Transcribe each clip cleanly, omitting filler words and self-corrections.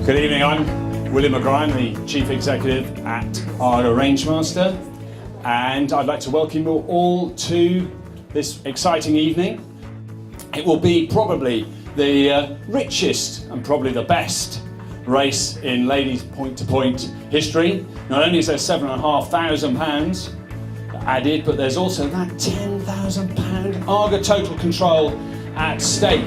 Good evening, I'm William McGrime, the Chief Executive at AGA Rangemaster, and I'd like to welcome you all to this exciting evening. It will be probably the richest and probably the best race in ladies' point-to-point history. Not only is there £7,500 added, but there's also that £10,000 AGA Total Control at stake.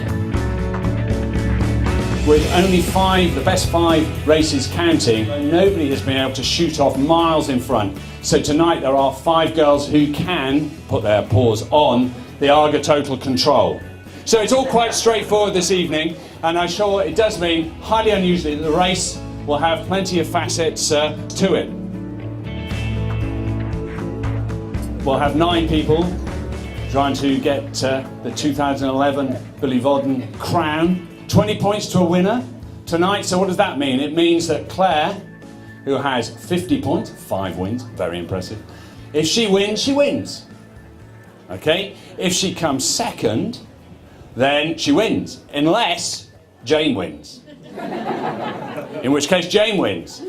With only the best 5 races counting, nobody has been able to shoot off miles in front. So tonight there are 5 girls who can put their paws on the AGA Total Control. So it's all quite straightforward this evening, and I'm sure it does mean, highly unusually, that the race will have plenty of facets to it. We'll have 9 people trying to get the 2011 Billyvoddan crown. 20 points to a winner tonight, so what does that mean? It means that Claire, who has 50 points, 5 wins, very impressive. If she wins, she wins. Okay? If she comes second, then she wins, unless Jane wins. In which case Jane wins.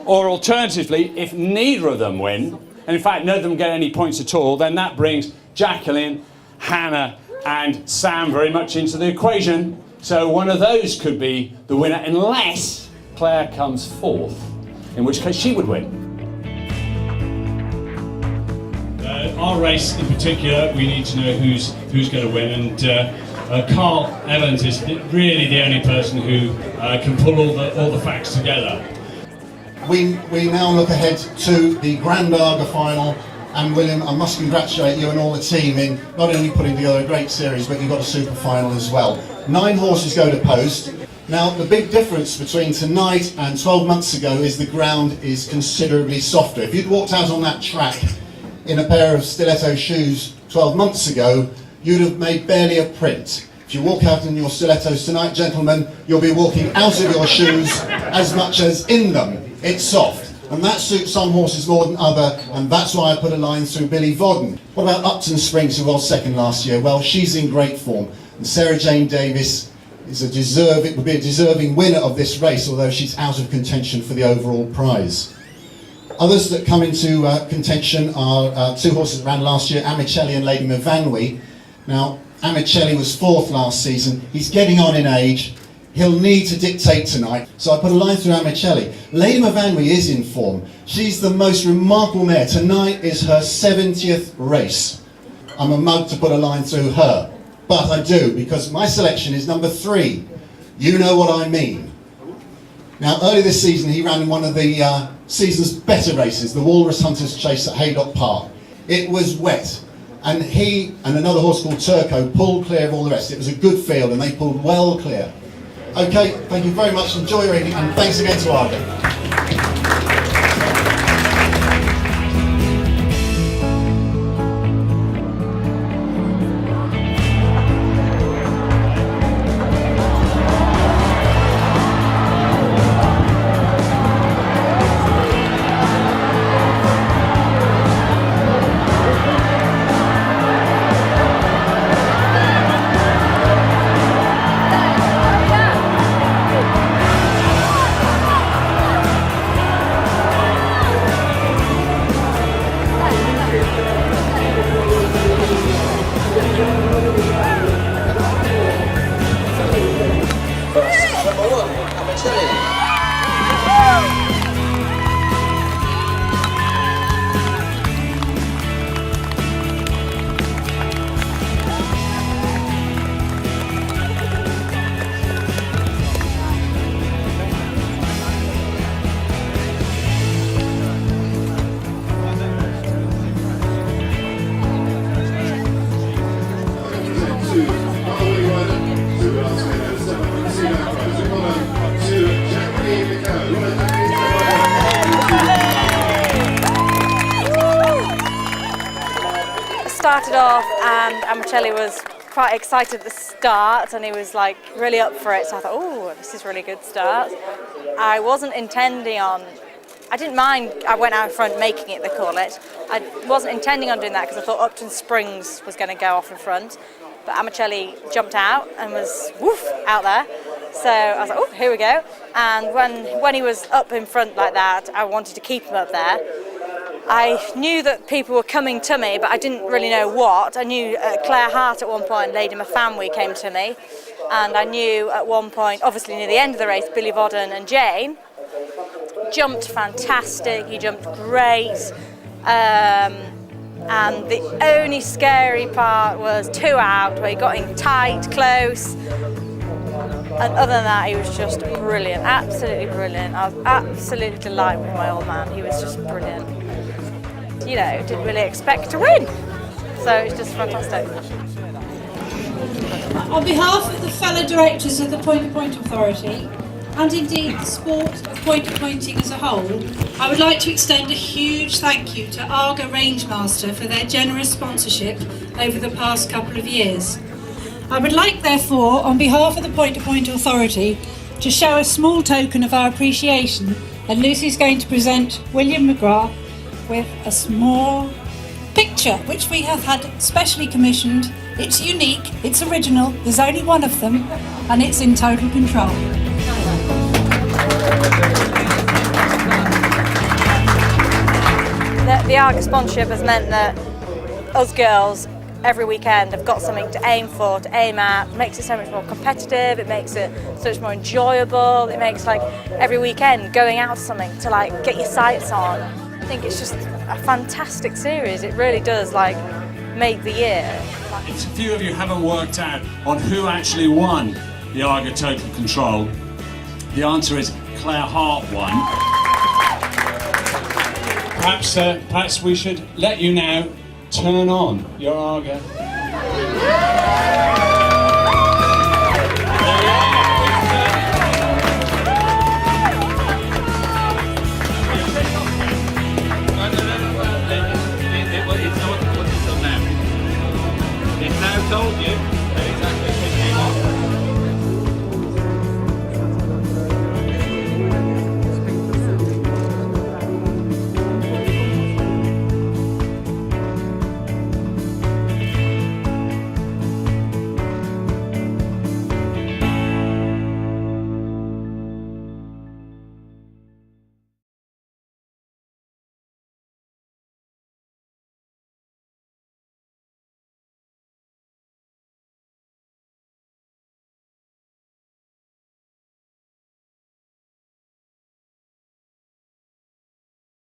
Or alternatively, if neither of them win, and in fact none of them get any points at all, then that brings Jacqueline, Hannah and Sam very much into the equation. So one of those could be the winner, unless Claire comes 4th, in which case she would win. Our race in particular, we need to know who's going to win, and Carl Evans is really the only person who can pull all the facts together. We now look ahead to the Grand AGA final, and William, I must congratulate you and all the team in not only putting together a great series, but you've got a super final as well. 9 horses go to post. Now, the big difference between tonight and 12 months ago is the ground is considerably softer. If you'd walked out on that track in a pair of stiletto shoes 12 months ago, you'd have made barely a print. If you walk out in your stilettos tonight, gentlemen, you'll be walking out of your shoes as much as in them. It's soft. And that suits some horses more than other, and that's why I put a line through Billyvoddan. What about Upton Springs, who was second last year? Well, she's in great form. And Sarah Jane Davis would be a deserving winner of this race, although she's out of contention for the overall prize. Others that come into contention are 2 horses that ran last year, Amicelli and Lady Myfanwy. Now, Amicelli was 4th last season. He's getting on in age. He'll need to dictate tonight, so I put a line through Amicelli. Lady Myfanwy is in form. She's the most remarkable mare. Tonight is her 70th race. I'm a mug to put a line through her, but I do, because my selection is number 3. You Know What I Mean. Now, early this season, he ran one of the season's better races, the Walrus Hunters Chase at Haydock Park. It was wet, and he and another horse called Turco pulled clear of all the rest. It was a good field, and they pulled well clear. Okay, thank you very much. Enjoy your evening, and thanks again to AGA. Started off and Amicelli was quite excited at the start and he was like really up for it, so I thought, oh, this is really good start. I wasn't intending on, I didn't mind, I went out in front making it, they call it. I wasn't intending on doing that because I thought Upton Springs was going to go off in front, but Amicelli jumped out and was woof out there. So I was like, oh, here we go. And when he was up in front like that, I wanted to keep him up there. I knew that people were coming to me, but I didn't really know what. I knew Claire Hart at one point, Lady Myfanwy came to me. And I knew at one point, obviously near the end of the race, Billyvoddan and Jane jumped fantastic, he jumped great. And the only scary part was 2 out, where he got in tight, close. And other than that, he was just brilliant, absolutely brilliant. I was absolutely delighted with my old man. He was just brilliant. You know, didn't really expect to win. So it's just fantastic. On behalf of the fellow directors of the Point-to-Point Authority, and indeed the sport of point-to-pointing as a whole, I would like to extend a huge thank you to AGA Rangemaster for their generous sponsorship over the past couple of years. I would like, therefore, on behalf of the Point-to-Point Authority, to show a small token of our appreciation, and Lucy's going to present William McGrath with a small picture which we have had specially commissioned. It's unique, it's original, there's only one of them, and it's in Total Control. The AGA sponsorship has meant that us girls every weekend have got something to aim for, to aim at. It makes it so much more competitive, it makes it so much more enjoyable, it makes like every weekend going out to something to like get your sights on. I think it's just a fantastic series, it really does like make the year. If a few of you haven't worked out on who actually won the AGA Total Control, the answer is Claire Hart won. Perhaps we should let you now turn on your AGA.